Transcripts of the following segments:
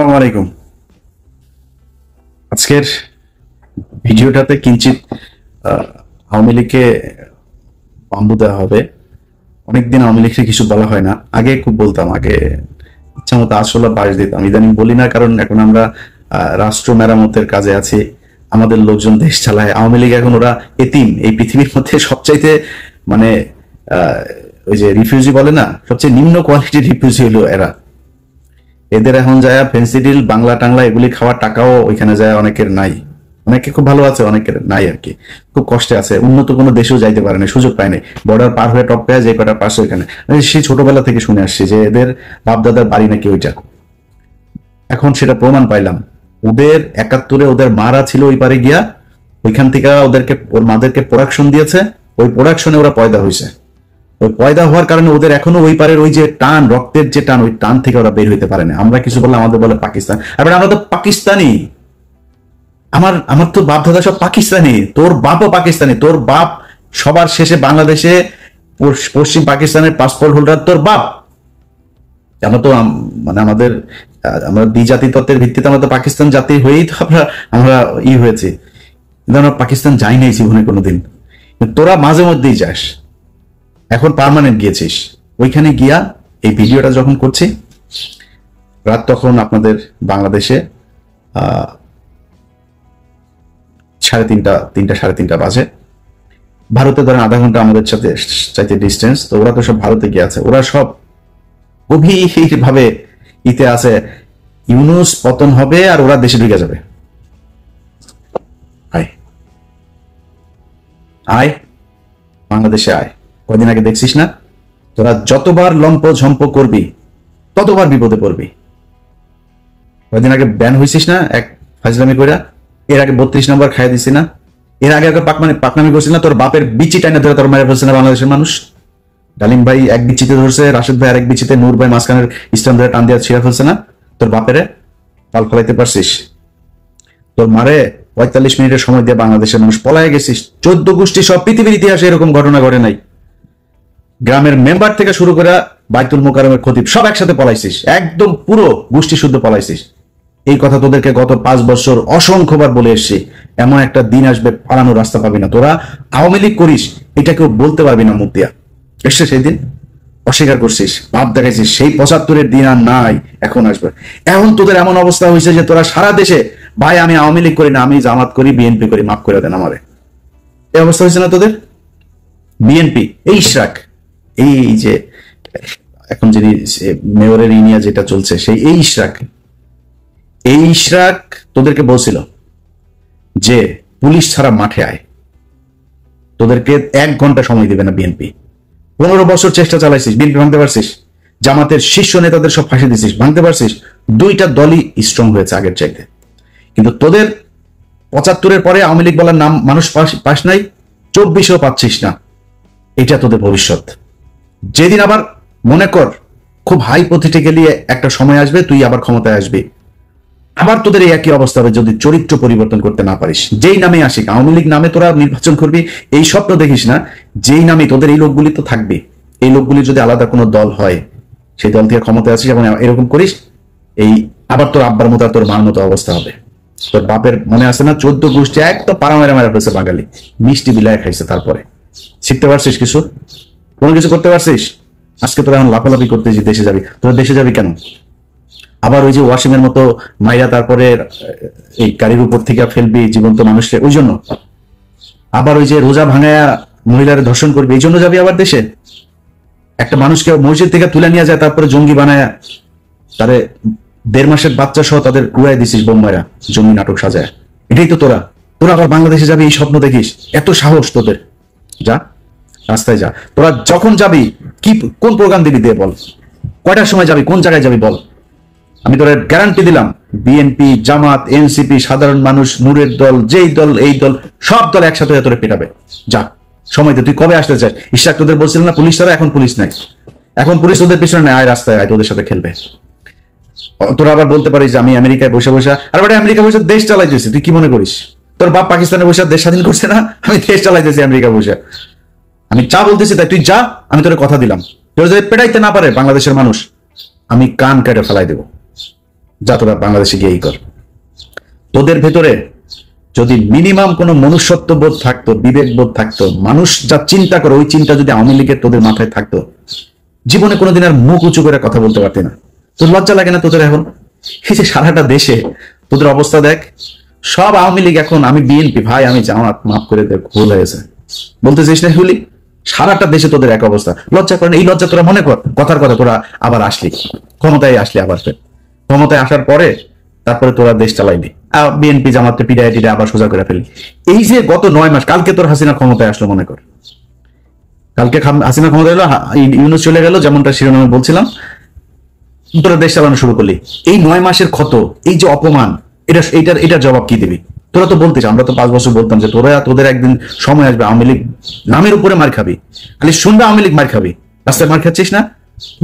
আসসালামু আলাইকুম। আজকের ভিডিওটাতে কিঞ্চিত আওয়ামী লীগকে বাম্বু দেওয়া হবে। অনেকদিন আওয়ামী লীগকে কিছু বলা হয় না, আগে খুব বলতাম, আগে ইচ্ছা মতো আসলে বাস দিতাম, ইদানিং বলি না, কারণ এখন আমরা রাষ্ট্র মেরামতের কাজে আছি, আমাদের লোকজন দেশ চালায়। আওয়ামী লীগ এখন ওরা এতিম, এই পৃথিবীর মধ্যে সবচাইতে মানে ওই যে রিফিউজি বলে না, সবচেয়ে নিম্ন কোয়ালিটির রিফিউজি হলো এরা। এদের এখন যায় ফেন্সিডিল বাংলা টাংলা এগুলি খাওয়ার টাকাও ওইখানে যায় অনেকের নাই, অনেকে খুব ভালো আছে, অনেকের নাই আর কি, খুব কষ্টে আছে, উন্নত কোনো দেশেও যাইতে পারে না, সুযোগ পায় নাই, বর্ডার পার হয়ে টপ পেয়ে যে কটা পারছে ওইখানে। সেই ছোটবেলা থেকে শুনে আসছি যে এদের বাপদাদার বাড়ি নাকি ওইটা, এখন সেটা প্রমাণ পাইলাম। ওদের 71-এ ওদের মারা ছিল ওই পারে গিয়া, ওইখান থেকে ওদেরকে ওর মাদেরকে প্রোডাকশন দিয়েছে, ওই প্রোডাকশনে ওরা পয়দা হয়েছে, ওই পয়দা হওয়ার কারণে ওদের এখনো ওই পারের ওই যে টান, রক্তের যে টান, ওই টান থেকে ওরা বের হইতে পারে না। আমরা কিছু বললে আমাদের বলে পাকিস্তান, আবার আমরা তো পাকিস্তানি, আমার আমার তো বাপ দাদা সব পাকিস্তানি, তোর বাপও পাকিস্তানি, তোর বাপ সবার শেষে বাংলাদেশে পশ্চিম পাকিস্তানের পাসপোর্ট হোল্ডার তোর বাপ। আমরা তো মানে আমরা দ্বিজাতি তত্ত্বের ভিত্তিতে আমরা তো পাকিস্তান জাতি হয়েই তো আমরা হয়েছি, কিন্তু আমরা পাকিস্তান যাই নাই জীবনে কোনোদিন। তোরা মাঝে মধ্যেই যাস, এখন পার্মানেন্ট গিয়েছিস, ওইখানে গিয়া এই ভিডিওটা যখন করছি রাত, তখন আপনাদের বাংলাদেশে 3:30 বাজে। ভারতে ধরেন আধা ঘন্টা আমাদের সাথে চাইতে ডিস্টেন্স, তো ওরা তো সব ভারতে গিয়ে আছে, ওরা সব গভীর ভাবে ইতে আছে ইউনূস পতন হবে আর ওরা দেশে ঢুকে যাবে। আয় আয় বাংলাদেশে আয়, কয়দিন আগে দেখছিস না, তোরা যতবার লম্প ঝম্প করবি ততবার বিপদে পড়বি। কয়দিন আগে ব্যান হয়েছিস না এক ফাজলামি কইরা, এর আগে 32 নম্বর খাই দিছি না, এর আগে পাকনামি করছিস না, তোর বাপের বিচি টাইনা ধরে তোর মেরে ফেলছে না বাংলাদেশের মানুষ। ডালিম ভাই এক বিচিতে ধরছে, রাশেদ ভাই আরেক বিচিতে, নূর ভাই মাঝখানের ইসলাম ধরে টান দিয়ে ছিঁড়ে ফেলছে না, তোর বাপেরে পাল ফলাইতে পারছিস? তোর মারে 45 মিনিটের সময় দিয়ে বাংলাদেশের মানুষ পলায় গেছিস। 14 গোষ্ঠী সব পৃথিবীর ইতিহাসে এরকম ঘটনা ঘটে নাই। গ্রামের মেম্বার থেকে শুরু করে বাইতুল মোকাররমের খতিব সব একসাথে পলাইছিস, একদম পুরো গোষ্ঠী শুদ্ধ পলাইছিস। এই কথা তোদেরকে গত 5 বছর অসংখ্যবার বলে এসছি, এমন একটা দিন আসবে পালানোর রাস্তা পাবি না। তোরা আওয়ামী লীগ করিস এটা কেউ বলতে পারবি না মুখ দিয়া, এসছে সেই দিন, অস্বীকার করছিস, ভাব দেখাইছিস, সেই 75-এর দিন আর নাই, এখন আসবে। এখন তোদের এমন অবস্থা হয়েছে যে তোরা সারা দেশে, ভাই আমি আওয়ামী লীগ করি না, আমি জামাত করি, বিএনপি করি, মাফ করে দেন আমারে, এই অবস্থা হয়েছে না তোদের? বিএনপি এই ইশরাক, এই যে এখন যিনি মেয়রের ইনিয়া যেটা চলছে, সেই এই ইশরাক তোদেরকে বলছিল যে পুলিশ ছাড়া মাঠে আয়, তোদেরকে 1 ঘন্টা সময় দিবে না বিএনপি। 15 বছর চেষ্টা চালাইছিস, বিএনপি ভাঙতে পারছিস? জামাতের শীর্ষ নেতাদের সব ফাঁসি দিছিস, ভাঙতে পারছিস? 2টা দলই স্ট্রং হয়েছে আগের চাইতে, কিন্তু তোদের 75-এর পরে আওয়ামী লীগ বলার নাম মানুষ পাস নাই, 24-এও পাচ্ছিস না। এটা তোদের ভবিষ্যৎ। যেদিন আবার মনে কর খুব হাই পলিটিক্যালি একটা সময় আসবে, তুই আবার ক্ষমতায় আসবি, আবার তোদের এই একই অবস্থা হবে যদি চরিত্র পরিবর্তন করতে না পারিস। যেই নামে আসিক, আওয়ামী লীগ নামে তোরা নির্বাচন করবি, এই স্বপ্ন দেখিস না, যেই নামে তোদের এই লোকগুলি তো থাকবে, এই লোকগুলি যদি আলাদা কোনো দল হয়, সেই দল থেকে ক্ষমতায় আসিস এবং এরকম করিস, এই আবার তোর আব্বার মতো তোর মার মতো অবস্থা হবে। তোর বাপের মনে আছে না, 14 গোষ্ঠী এক তো পাড়া মেরা মেরা ফেলছে বাঙালি, মিষ্টি বিলায় খাইছে, তারপরে শিখতে পারছিস কিছু? কোনো কিছু করতে পারছিস? আজকে তোরা এখন লাফালাফি করতেছিস দেশে যাবি, তোরা দেশে যাবি কেন? আবার ওই যে ওয়াসিম এর মতো মাইরা তারপরে এই গাড়ির উপর থেকে ফেলবি জীবন্ত মানুষকে, ওই জন্য? আবার ওই যে রোজা ভাঙায়া মহিলারা ধর্ষণ করবি, এই জন্য যাবি আবার দেশে? একটা মানুষকে মসজিদ থেকে তুলে নিয়ে যায়, তারপরে জঙ্গি বানায়া তারে 1.5 মাসের বাচ্চা সহ তাদের উড়াই দিছিস বোম্বাইরা, জঙ্গি নাটক সাজায়। এটাই তো তোরা আবার বাংলাদেশে যাবি এই স্বপ্ন দেখিস? এত সাহস তোদের? যা রাস্তায় যা, তোরা যখন যাবি কি কোন প্রোগ্রাম দিবি দে বল, কয়টার সময় যাবি, কোন জায়গায় যাবি বল, আমি তোর গ্যারান্টি দিলাম, বিএনপি, জামাত, এনসিপি, সাধারণ মানুষ, নূরের দল, যেই দল এই দল, সব দল একসাথে তোরে পেটাবে। যা সময় তুই কবে আসতে চাস? ইশরাক তোদের বলছিল না পুলিশ ছাড়া, এখন পুলিশ নাই, এখন পুলিশ তোদের পিছনে নেই, আয় রাস্তায় আয়, তোদের সাথে খেলবে। তোরা আবার বলতে পারিস যে আমি আমেরিকায় বসে বসে, আর আমেরিকা বসে দেশ চালাইতেছি, তুই কি মনে করিস তোর বাপ পাকিস্তানে বসে দেশ স্বাধীন করছে না? আমি দেশ চালাইতেছি আমেরিকা বসে, আমি যা বলতেছি তাই, তুই যা, আমি তোর কথা দিলাম, তোর যদি পেটাইতে না পারে বাংলাদেশের মানুষ, আমি কান কেটে ফেলাই দেব। যা তোরা বাংলাদেশে গিয়েই কর। তোদের ভেতরে যদি মিনিমাম কোনো মনুষ্যত্ব বোধ থাকতো, বিবেক বোধ থাকতো, মানুষ যা চিন্তা করে ওই চিন্তা যদি আওয়ামী লীগের তোদের মাথায় থাকতো, জীবনে কোনোদিন আর মুখ উঁচু করে কথা বলতে পারতি না। তোর লজ্জা লাগে না তোদের এখন? এই যে সারাটা দেশে তোদের অবস্থা দেখ, সব আওয়ামী লীগ এখন আমি বিএনপি, ভাই আমি জামাত, মাফ করে দেখ ভুল হয়েছে বলতে চাইস না এগুলি? সারাটা দেশে তোদের এক অবস্থা, লজ্জা করে না? এই লজ্জা তোরা মনে কর, কথার কথা তোরা আবার আসলি ক্ষমতায়, আসলি আবার ক্ষমতায় আসার পরে তারপরে তোরা দেশ চালাইলি, বিএনপি জামাতকে পিড়ায় টিড়ে আবার সোজা করে ফেললি। এই যে গত 9 মাস, কালকে তোর হাসিনা ক্ষমতায় আসলো মনে কর, কালকে হাসিনা ক্ষমতায় এলো, ইউনূস চলে গেল, যেমনটা শিরোনামে বলছিলাম, তোরা দেশ চালানো শুরু করলি। এই 9 মাসের ক্ষত, এই যে অপমান, এটার জবাব কি দিবি? তোরা তো বলতিস, আমরা তো 5 বছর বলতাম যে তোদের একদিন সময় আসবে আওয়ামী লীগ নামের উপরে মার খাবি, খালি শুনবে আওয়ামী লীগ মার খাবি, রাস্তায় মার খাচ্ছিস না,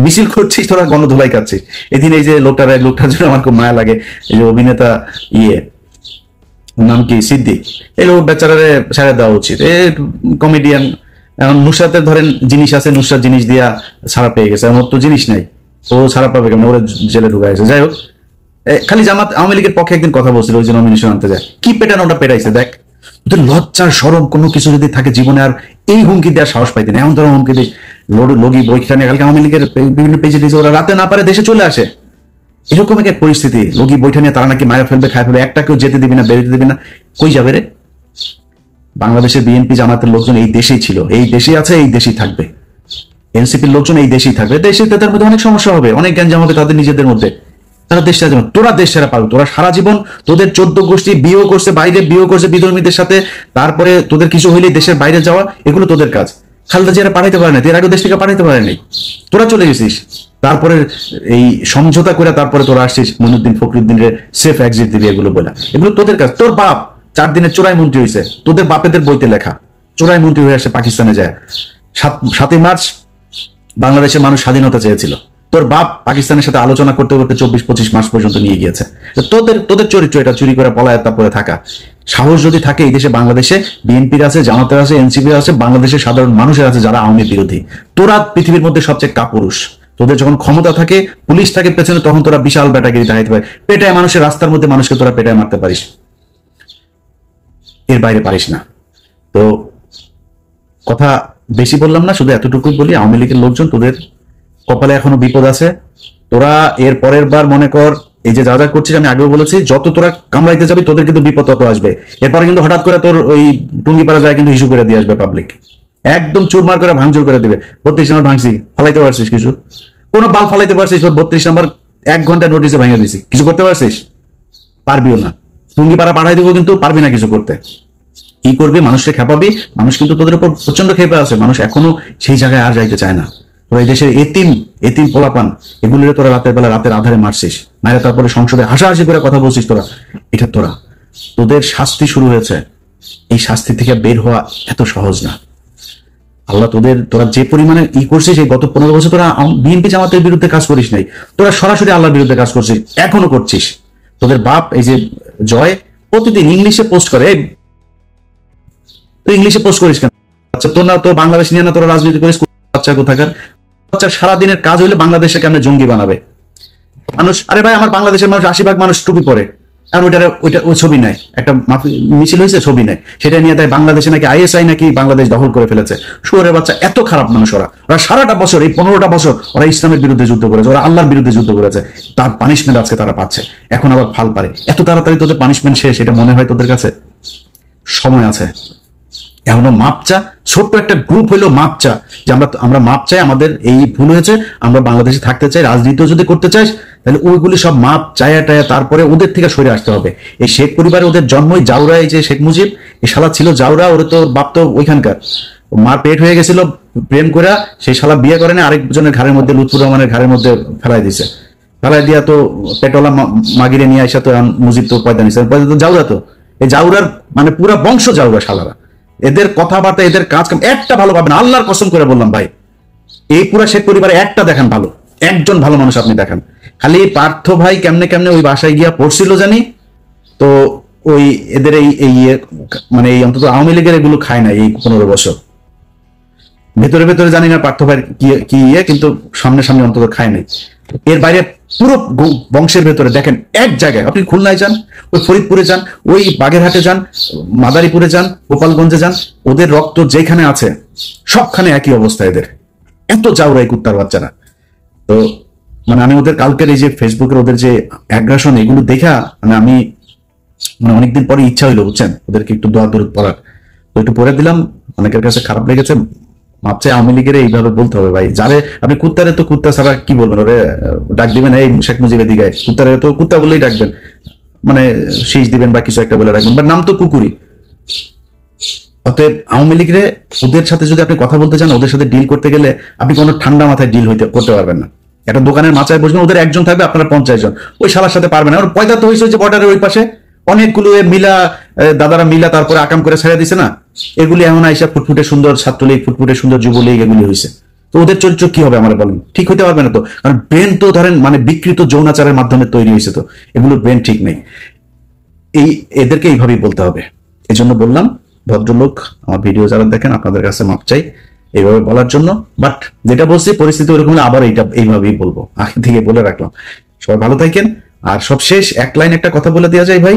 মিছিল করছিস, তোরা গণধোলাই খাচ্ছিস। এদিন এই যে লোকটার জন্য আমার খুব মায়া লাগে, এই যে অভিনেতা নাম কি, সিদ্দিক, এই লোক বেচারারে ছেড়ে দেওয়া উচিত। কমেডিয়ান, এখন নুসরাতের ধরেন জিনিস আছে, নুসরাত জিনিস দিয়া ছাড়া পেয়ে গেছে, আমার তো জিনিস নাই, ও ছাড়া পাবে কেমন, ওরা জেলে ঢুকাইছে। যাই হোক, খালি জামাত আওয়ামী লীগের পক্ষে একদিন কথা বলছিল, ওই যে নমিনেশন আনতে যায়, কি পেটানোটা পেটাইছে দেখ। তোদের লজ্জার শরম কোনো কিছু যদি থাকে জীবনে, আর এই হুমকি দেওয়ার সাহস পাইতেন। এমন ধরো হুমকি দিই, লগি বইখানে কালকে আওয়ামী লীগের বিভিন্ন পেজে দিয়েছে, ওরা রাতে না পারে দেশে চলে আসে, এরকম এক পরিস্থিতি। লগি বইটা নিয়ে তারা নাকি মারা ফেলবে, খায় ফেলবে, একটা কেউ যেতে দিবি না, বেরোতে দিবি না, কই যাবে রে? বাংলাদেশের বিএনপি জামাতের লোকজন এই দেশেই ছিল, এই দেশেই আছে, এই দেশেই থাকবে। এনসিপির লোকজন এই দেশেই থাকবে। দেশে তাদের মধ্যে অনেক সমস্যা হবে, অনেক গ্যাঞ্জাম হবে তাদের নিজেদের মধ্যে, তারা দেশ ছাড়া যাবে। তোরা দেশ ছাড়া পারবে, তোরা সারা জীবন তোদের 14 গোষ্ঠী বিয়েও করছে, বাইরে বিয়েও করছে বিধর্মীদের সাথে, তারপরে তোদের কিছু হইলে দেশের বাইরে যাওয়া, এগুলো তোদের কাজ। খালেদা জিয়ারা পাঠাইতে পারে না, এর আগে দেশ থেকে পাঠাইতে পারে নাই, তোরা চলে গেছিস। তারপরে এই সমঝোতা করে তারপরে তোরা আসছিস মইনুদ্দিন ফখরুদ্দিনের সেফ এক্সিট দিবি, এগুলো বলা, এগুলো তোদের কাজ। তোর বাপ 4 দিনের চোরাই মন্ত্রী হয়েছে, তোদের বাপেদের বইতে লেখা, চোরাই মন্ত্রী হয়ে আসে পাকিস্তানে যায়। 7ই মার্চ বাংলাদেশের মানুষ স্বাধীনতা চেয়েছিল, তোর বাপ পাকিস্তানের সাথে আলোচনা করতে করতে 24-25 মাস পর্যন্ত নিয়ে গিয়েছে। তোদের চরিত্র এটা, চুরি করে পলায় তারপরে থাকা। সাহস যদি থাকে এই দেশে, বাংলাদেশে বিএনপির আছে, জামাতের আছে, এনসিপির আছে, বাংলাদেশের সাধারণ মানুষের আছে যারা আওয়ামী বিরোধী। তোরা পৃথিবীর মধ্যে সবচেয়ে কাপুরুষ। তোদের যখন ক্ষমতা থাকে, পুলিশ থাকে পেছনে, তখন তোরা বিশাল ব্যাটাগিরি দেখাইতে পারে, পেটায় মানুষের, রাস্তার মধ্যে মানুষকে তোরা পেটায় মারতে পারিস, এর বাইরে পারিস না। তো কথা বেশি বললাম না, শুধু এতটুকুই বলি, আওয়ামী লীগের লোকজন তোদের কপালে এখনো বিপদ আছে। তোরা এর পরের বার মনে কর, এই যে যা যা করছিস, আমি আগেও বলেছি, যত তোরা কামড়াইতে যাবি তোদের কিন্তু বিপদ তত আসবে। এরপরে কিন্তু হঠাৎ করে তোর ওই টুঙ্গিপাড়া যায় কিন্তু ইস্যু করে দিয়ে আসবে পাবলিক, একদম চুরমার করে ভাঙচুর করে দিবে। 32 নম্বর ভাঙছি, ফালাইতে পারছিস কিছু? কোনো বাল ফালাইতে পারছিস? 32 নম্বর 1 ঘন্টা নোটিসে ভেঙে দিছি, কিছু করতে পারছিস? পারবিও না। টুঙ্গিপাড়া পাঠাই দিব, কিন্তু পারবি না কিছু করতে। কি করবি? মানুষকে খেপাবি। মানুষ কিন্তু তোদের উপর প্রচন্ড খেপে আছে, মানুষ এখনো সেই জায়গায় আর যাইতে চায় না। তোরা এই দেশের এতিম পোলাপান, এগুলিরে তোরা রাতের বেলা রাতের আধারে মারছিস, মায়েরা তারপরে সংসদে হাসাহাসি করে কথা বলছিস। তোরা তোদের শাস্তি শুরু হয়েছে, এই শাস্তি থেকে বের হওয়া এত সহজ না। আল্লাহ তোরা যে পরিমাণে করছিস, এই গত 15 বছর তোরা বিএনপি জামাতের বিরুদ্ধে কাজ করিস নাই, তোরা সরাসরি আল্লাহর বিরুদ্ধে কাজ করছিস, এখনো করছিস। তোদের বাপ এই যে জয় প্রতিদিন ইংলিশে পোস্ট করে, তুই ইংলিশে পোস্ট করিস কেন? আচ্ছা, তোর বাংলাদেশ নিয়ে না তোরা রাজনীতি করিস? বাচ্চা কোথাকার বাচ্চা, সারাদিনের কাজ হইলে বাংলাদেশে কেমন জঙ্গি বানাবে মানুষ। আরে ভাই, আমার বাংলাদেশের মানুষ 80% মানুষ টুপি পরে, আর ওই ছবি নাই, একটা মিছিল হয়েছে, ছবি নাই, সেটা নিয়ে তাই বাংলাদেশে নাকি আইএসআই নাকি বাংলাদেশ দখল করে ফেলেছে। শুয়োরের বাচ্চা, এত খারাপ মানুষ ওরা সারাটা বছর, এই 15টা বছর ওরা ইসলামের বিরুদ্ধে যুদ্ধ করেছে, ওরা আল্লাহর বিরুদ্ধে যুদ্ধ করেছে, তার পানিশমেন্ট আজকে তারা পাচ্ছে। এখন আবার ফাল পারে, এত তাড়াতাড়ি তোদের পানিশমেন্ট শেষ এটা মনে হয় তোদের কাছে? সময় আছে, এখনো মাপ চা। ছোট্ট একটা গ্রুপ হইলো মাপ চা, যে আমরা মাপ চাই, আমাদের এই ভুল হয়েছে, আমরা বাংলাদেশে থাকতে চাই, রাজনীতিও যদি করতে চাই, তাহলে ওইগুলি সব মাপ চায়া টায়া, তারপরে ওদের থেকে সরে আসতে হবে। এই শেখ পরিবারে ওদের জন্মই জাউরা, এই যে শেখ মুজিব, এই শালা ছিল জাউরা, ওর তো বাপ তো ওইখানকার, মার পেট হয়ে গেছিল প্রেম করে, সেই শালা বিয়ে করেনি, আরেকজনের ঘাড়ের মধ্যে, লুৎফুর রহমানের ঘাড়ের মধ্যে ফেলাই দিছে, ফেলাই দিয়া তো পেটওয়ালা মাগিরে নিয়ে আসা, তো মুজিব তো পয়দা নিছে, পয়দা তো জাউরা, তো এই জাউরার মানে পুরা বংশ জাউরা শালারা। এদের কথাবার্তা, এদের কাজ কাম একটা ভালো পাবেন, আল্লাহর কসম করে বললাম ভাই, এই পুরা শেখ পরিবারে একটা দেখান ভালো, একজন ভালো মানুষ আপনি দেখান। খালি পার্থ ভাই কেমনে কেমনে ওই বাসায় গিয়া পড়ছিল জানি, তো ওই এদের এই মানে এই অন্তত আওয়ামী লীগের এগুলো খায় না এই 15 বছর, ভেতরে ভেতরে জানি না পার্থ ভাই কি কিন্তু সামনে সামনে অন্তত খায় নাই। এর বাইরে পুরো বংশের ভেতরে দেখেন এক জায়গায়, আপনি খুলনায় যান, ওই ফরিদপুরে যান, ওই বাগেরহাটে যান, মাদারীপুরে যান, গোপালগঞ্জে যান, ওদের রক্ত যেখানে আছে সবখানে একই অবস্থা এদের। এত জাউরাই কুত্তার বাচ্চারা। তো মানে আমি ওদের কালকের এই যে ফেসবুকের ওদের যে অ্যাগ্রাসন, এগুলো দেখা মানে আমি মানে অনেকদিন পরে ইচ্ছা হইলো, বুঝছেন, ওদেরকে একটু দোয়া দরুদ পড়ার। তো একটু পড়ে দিলাম, অনেকের কাছে খারাপ লেগেছে। মাপ চাই আওয়ামী লীগের এইভাবে বলতে হবে ভাই, যারে আপনি কুত্তারে তো কুত্তা ছাড়া কি বলবেন, ওরে ডাক দিবেন এই শেখ মুজিবের দিকে, কুত্তারে তো কুত্তা বলেই ডাকবেন, মানে শীষ দিবেন বা কিছু একটা বলে রাখবেন, বা নাম তো কুকুরি। অতএব আওয়ামী লীগরে ওদের সাথে যদি আপনি কথা বলতে চান, ওদের সাথে ডিল করতে গেলে আপনি কোনো ঠান্ডা মাথায় ডিল করতে পারবেন না। একটা দোকানের মাচায় বসবেন, ওদের একজন থাকবে, আপনারা 50 জন, ওই শালার সাথে পারবেন না। ওর পয়দা তো হয়েছে যে বর্ডারের ওই পাশে অনেকগুলো মিলা দাদারা মিলা তারপরে আকাম করে ছেড়ে দিছে না, এগুলি এমন আইসা ফুটফুটে সুন্দর ছাত্রলীগ, ফুটফুটে সুন্দর যুবলীগ, এগুলি হয়েছে। তো ওদের চরিত্র কি হবে আমার বলেন, ঠিক হইতে পারবে না তো, কারণ ব্রেন তো ধরেন মানে বিকৃত যৌনাচারের মাধ্যমে তৈরি হয়েছে, তো এগুলোর ব্রেন ঠিক নেই। এদেরকে এইভাবেই বলতে হবে। এই জন্য বললাম, ভদ্রলোক আমার ভিডিও যারা দেখেন আপনাদের কাছে মাপ চাই এইভাবে বলার জন্য। বাট যেটা বলছি পরিস্থিতি ওরকম হলে আবার এইভাবেই বলবো, আগে থেকে বলে রাখলাম। সবাই ভালো থাকেন। আর সবশেষ এক লাইন একটা কথা বলে দেওয়া যায় ভাই,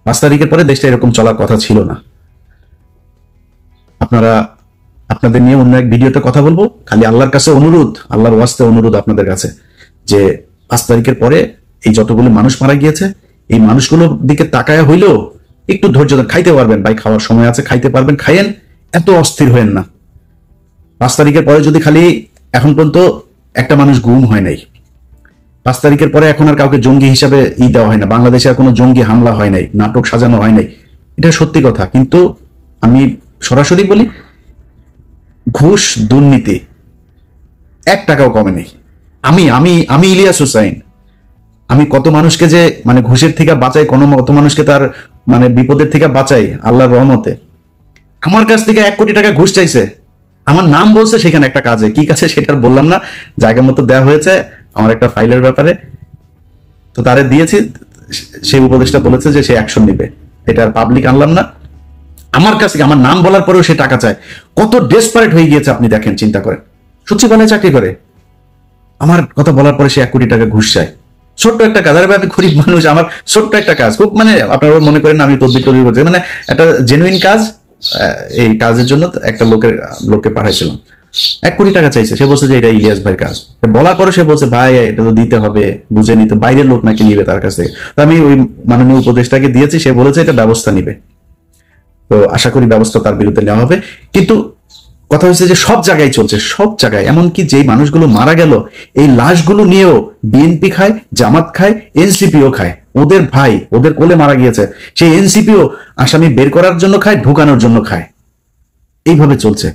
5 তারিখের পরে দেশটা এরকম চলার কথা ছিল না। আপনারা আপনাদের নিয়ে অন্য এক ভিডিওতে কথা বলবো। খালি আল্লাহর কাছে অনুরোধ, আল্লাহর ওয়াস্তে অনুরোধ আপনাদের কাছে, যে 5 তারিখের পরে এই যতগুলো মানুষ মারা গিয়েছে, এই মানুষগুলোর দিকে তাকায়া হইলেও একটু ধৈর্য ধরে খাইতে পারবেন ভাই, খাওয়ার সময় আছে, খাইতে পারবেন, খাইয়েন, এত অস্থির হয়েন না। 5 তারিখের পরে যদি খালি এখন পর্যন্ত একটা মানুষ গুম হয় নাই, 5 তারিখের পরে এখন আর কাউকে জঙ্গি হিসাবে দেওয়া হয় না, বাংলাদেশে আর কোনো জঙ্গি হামলা হয় নাই, নাটক সাজানো হয় নাই, এটা সত্যি কথা। কিন্তু আমি সরাসরি বলি, ঘুষ দুর্নীতি 1 টাকাও কমে নেই। আমি আমি আমি ইলিয়াস হুসাইন, আমি কত মানুষকে যে মানে ঘুষের থেকে বাঁচাই, কত মানুষকে তার মানে বিপদের থেকে বাঁচাই আল্লাহর রহমতে। আমার কাছ থেকে 1 কোটি টাকা ঘুষ চাইছে, আমার নাম বলছে সেখানে একটা কাজে, কি কাছে সেটা বললাম না, জায়গা মতো দেওয়া হয়েছে আমার একটা ফাইলের ব্যাপারে, তো তারে দিয়েছি, সেই উপদেশটা বলেছে যে সে অ্যাকশন নিবে, এটা আর পাবলিক আনলাম না। আমার কাছে আমার নাম বলার পরেও সে টাকা চায়, কত ডেসপারেট হয়ে গিয়েছে আপনি দেখেন, চিন্তা করেন। সচিবালয়ে চাকরি করে, আমার কথা বলার পরে সে 1 কোটি টাকা ঘুষ চায়। ছোট্ট একটা কাজ, আরে ভাই আমি গরিব মানুষ, আমার ছোট্ট একটা কাজ, খুব মানে আপনারা মনে করেন আমি তদবির টদবির করছি, মানে একটা জেনুইন কাজ। এই কাজের জন্য একটা লোককে পাঠাইছিলাম, 1 কোটি টাকা চাইছে, সে বলছে যে এটা ইলিয়াস ভাইয়ের কাজ। বলার পরে সে বলছে ভাই এটা তো দিতে হবে, বুঝে নিতে, বাইরের লোক নাকি নিবে তার কাছ থেকে। তো আমি ওই মাননীয় উপদেষ্টাকে দিয়েছি, সে বলেছে এটা ব্যবস্থা নিবে, তো আশা করি ব্যবস্থা তার বিরুদ্ধে নেওয়া হবে। কিন্তু কথা হচ্ছে যে সব জায়গায় চলছে, সব জায়গায়, এমনকি যে মানুষগুলো মারা গেল এই লাশগুলো নিয়েও বিএনপি খায়, জামাত খায়, এনসিপিও খায়, ওদের ভাই ওদের কোলে মারা গিয়েছে, সেই এনসিপিও আসামি বের করার জন্য খায়, ঢুকানোর জন্য খায়। এইভাবে চলছে,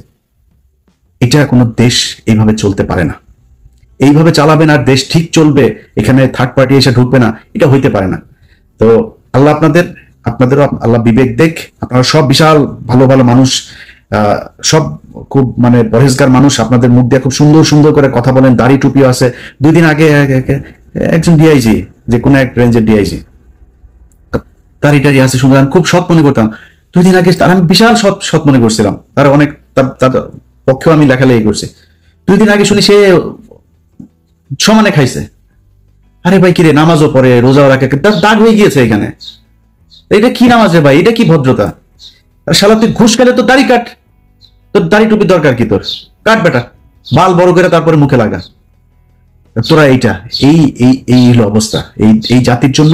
এটা কোনো দেশ এইভাবে চলতে পারে না। এইভাবে চালাবেন আর দেশ ঠিক চলবে, এখানে থার্ড পার্টি এসে ঢুকবে না, এটা হইতে পারে না। তো আল্লাহ আপনাদেরও আল্লাহ বিবেক দেখ, আপনারা সব বিশাল ভালো ভালো মানুষ, সব খুব মানে পরহেজগার মানুষ, আপনাদের মুখ দিয়ে খুব সুন্দর সুন্দর করে কথা বলেন, দাড়ি টুপিও আছে। 2 দিন আগে একজন ডিআইজি, যে কোনো এক রেঞ্জের ডিআইজি, দাড়িটারি আছে সুন্দর, আমি খুব সৎ মনে করতাম। 2 দিন আগে তার আমি বিশাল সৎ মনে করছিলাম, তার অনেক তার পক্ষেও আমি লেখালেখি করছি। 2 দিন আগে শুনি সে সমানে খাইছে। আরে ভাই কিরে, নামাজও পড়ে, রোজাও রাখে, তার দাগ হয়ে গিয়েছে এখানে। এটা কি নামাজ রে ভাই, এটা কি ভদ্রতা? শালা তুই ঘুষ খেলে তো দাড়ি কাট, তোর দাড়ি টুপির দরকার কি, তোর কাট বেটা, বাল বড় করে তারপরে মুখে লাগা। তোরা এইটা এই হলো অবস্থা এই জাতির জন্য।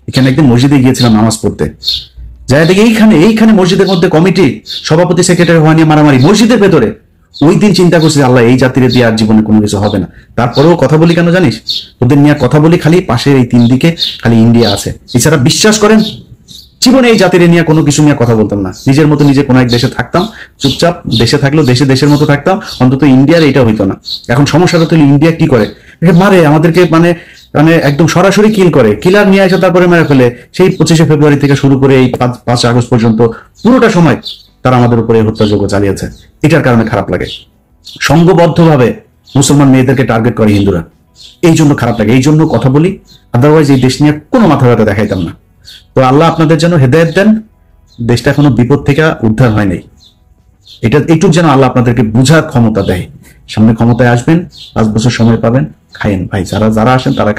এখানে একদিন মসজিদে গিয়েছিলাম নামাজ পড়তে, যাই দেখি এইখানে মসজিদের মধ্যে কমিটি সভাপতি সেক্রেটারি হওয়া নিয়ে মারামারি মসজিদের ভেতরে। ওই দিন চিন্তা করছি আল্লাহ এই জাতির দিয়ে আর জীবনে কোনো কিছু হবে না। তারপরেও কথা বলি কেন জানিস, ওদের নিয়ে কথা বলি খালি, পাশের এই 3 দিকে খালি ইন্ডিয়া আছে, এছাড়া বিশ্বাস করেন জীবনে এই জাতির নিয়ে কোনো কিছু নিয়ে কথা বলতাম না। নিজের মতো নিজে কোনো এক দেশে থাকতাম, চুপচাপ দেশে থাকলেও দেশের মতো থাকতাম, অন্তত ইন্ডিয়ার এটা হইতো না। এখন সমস্যাটা তো ইন্ডিয়া কি করে, মারে আমাদেরকে, মানে মানে একদম সরাসরি কিল করে, কিলার নিয়ে আসে তারপরে মেরে ফেলে। সেই 25শে ফেব্রুয়ারি থেকে শুরু করে এই 5 আগস্ট পর্যন্ত পুরোটা সময় তারা আমাদের উপরে হত্যাযজ্ঞ চালিয়েছে। এটার কারণে খারাপ লাগে, সংঘবদ্ধভাবে মুসলমান মেয়েদেরকে টার্গেট করে হিন্দুরা, এই জন্য খারাপ লাগে, এই জন্য কথা বলি। আদারওয়াইজ এই দেশ নিয়ে কোনো মাথা ব্যথা দেখাইতাম না। তো আল্লাহ আপনাদের যেন হেদায়েত দেন, দেশটা এখনো বিপদ থেকে উদ্ধার হয় নাই, এইটুক যেন আল্লাহ আপনাদেরকে বুঝার ক্ষমতা দেয়, সামনে ক্ষমতায় আসবেন, 5 বছর সময় পাবেন, খায়েন ভাই, যারা যারা আসেন তারা